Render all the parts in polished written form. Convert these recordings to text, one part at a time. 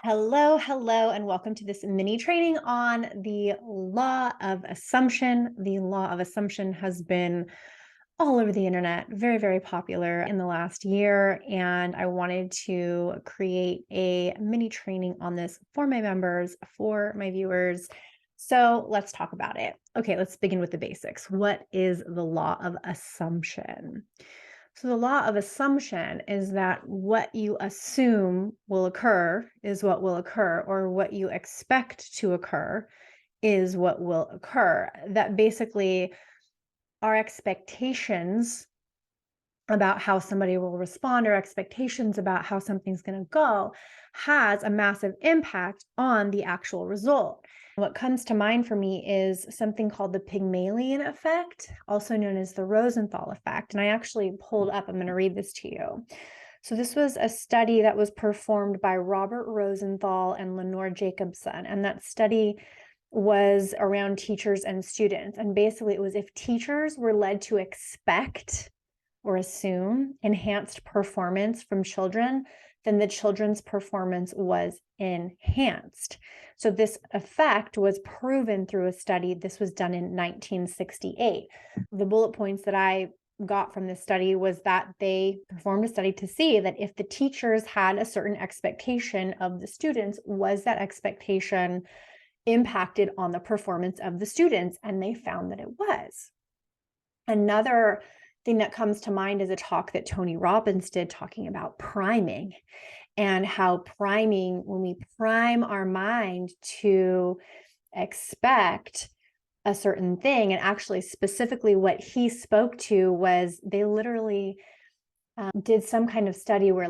Hello, hello, and welcome to this mini training on the law of assumption. The law of assumption has been all over the internet, very, very popular in the last year. And I wanted to create a mini training on this for my members, for my viewers. So let's talk about it. Okay, let's begin with the basics. What is the law of assumption? So the law of assumption is that what you assume will occur is what will occur, or what you expect to occur is what will occur. That basically our expectations about how somebody will respond or expectations about how something's going to go has a massive impact on the actual result. What comes to mind for me is something called the Pygmalion effect, also known as the Rosenthal effect. And I actually pulled up, I'm going to read this to you. So this was a study that was performed by Robert Rosenthal and Lenore Jacobson. And that study was around teachers and students. And basically it was if teachers were led to expect or assume enhanced performance from children, then the children's performance was enhanced. So this effect was proven through a study. This was done in 1968. The bullet points that I got from this study was that they performed a study to see that if the teachers had a certain expectation of the students, was that expectation impacted on the performance of the students? And they found that it was. Another thing that comes to mind is a talk that Tony Robbins did talking about priming, and how priming, when we prime our mind to expect a certain thing, and actually specifically what he spoke to was they literally did some kind of study where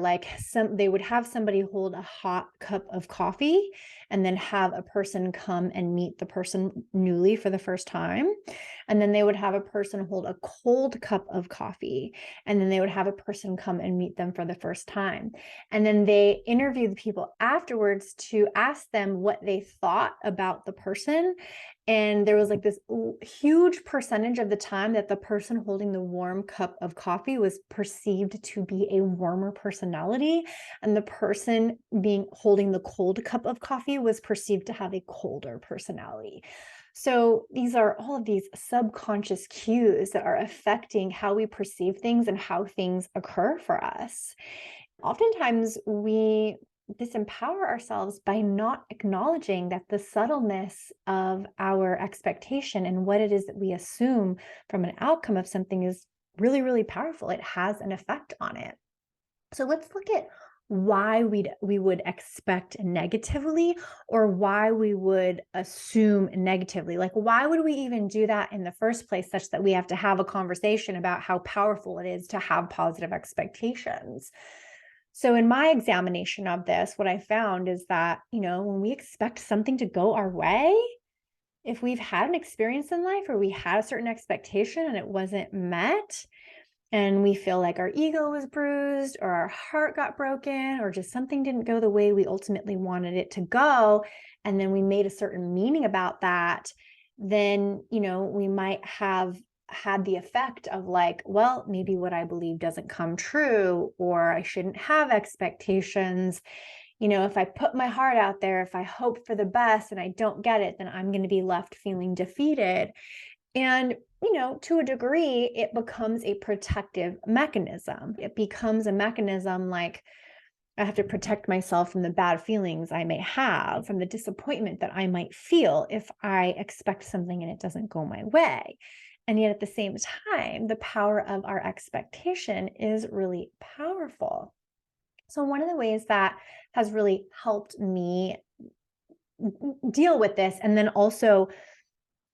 they would have somebody hold a hot cup of coffee and then have a person come and meet the person newly for the first time. And then they would have a person hold a cold cup of coffee, and then they would have a person come and meet them for the first time. And then they interviewed the people afterwards to ask them what they thought about the person. And there was like this huge percentage of the time that the person holding the warm cup of coffee was perceived to be a warmer personality, and the person holding the cold cup of coffee was perceived to have a colder personality. So these are all of these subconscious cues that are affecting how we perceive things and how things occur for us. Oftentimes we disempower ourselves by not acknowledging that the subtleness of our expectation and what it is that we assume from an outcome of something is really, really powerful. It has an effect on it. So let's look at why we would expect negatively, or why we would assume negatively. Like, why would we even do that in the first place, such that we have to have a conversation about how powerful it is to have positive expectations? So in my examination of this, what I found is that, when we expect something to go our way, if we've had an experience in life where we had a certain expectation and it wasn't met, and we feel like our ego was bruised, or our heart got broken, or just something didn't go the way we ultimately wanted it to go, and then we made a certain meaning about that, then, we might have had the effect of like, well, maybe what I believe doesn't come true, or I shouldn't have expectations. If I put my heart out there, if I hope for the best and I don't get it, then I'm going to be left feeling defeated. And, to a degree, it becomes a protective mechanism. It becomes a mechanism like, I have to protect myself from the bad feelings I may have, from the disappointment that I might feel if I expect something and it doesn't go my way. And yet at the same time, the power of our expectation is really powerful. So one of the ways that has really helped me deal with this, and then also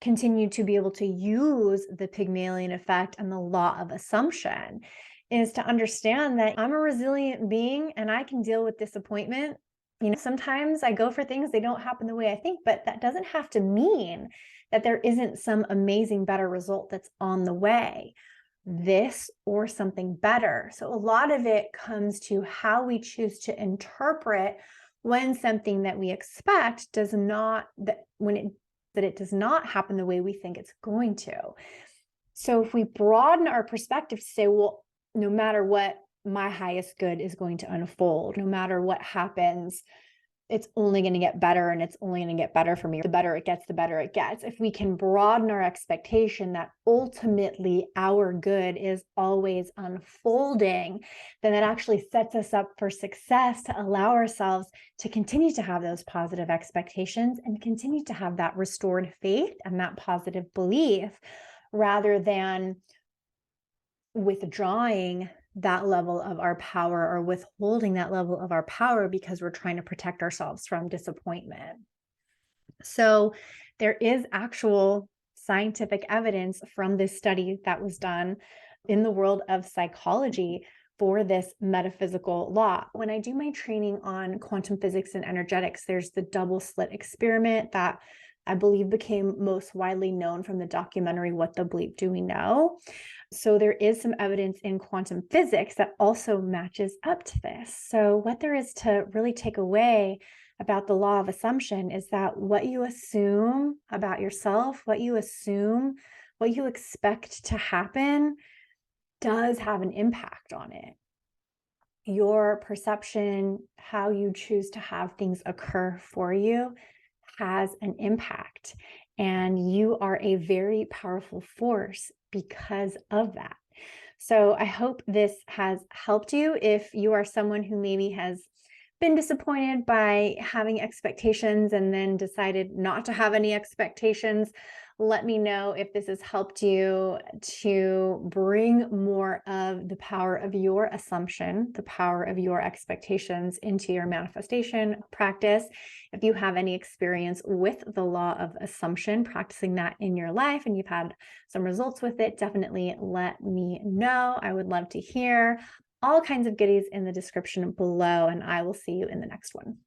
continue to be able to use the Pygmalion effect and the law of assumption, is to understand that I'm a resilient being and I can deal with disappointment. Sometimes I go for things, they don't happen the way I think, but that doesn't have to mean that there isn't some amazing, better result that's on the way, this or something better. So a lot of it comes to how we choose to interpret when something that we expect does not, that it does not happen the way we think it's going to. So if we broaden our perspective to say, well, no matter what, my highest good is going to unfold, no matter what happens, it's only going to get better and it's only going to get better for me. The better it gets, the better it gets. If we can broaden our expectation that ultimately our good is always unfolding, then that actually sets us up for success to allow ourselves to continue to have those positive expectations and continue to have that restored faith and that positive belief, rather than withdrawing that level of our power or withholding that level of our power because we're trying to protect ourselves from disappointment. So there is actual scientific evidence from this study that was done in the world of psychology for this metaphysical law. When I do my training on quantum physics and energetics, there's the double slit experiment that I believe became most widely known from the documentary What the Bleep Do We Know? So there is some evidence in quantum physics that also matches up to this. So what there is to really take away about the law of assumption is that what you assume about yourself, what you assume, what you expect to happen does have an impact on it. Your perception, how you choose to have things occur for you, has an impact. And you are a very powerful force because of that. So I hope this has helped you. If you are someone who maybe has been disappointed by having expectations and then decided not to have any expectations, let me know if this has helped you to bring more of the power of your assumption, the power of your expectations into your manifestation practice. If you have any experience with the law of assumption, practicing that in your life, and you've had some results with it, definitely let me know. I would love to hear. All kinds of goodies in the description below, and I will see you in the next one.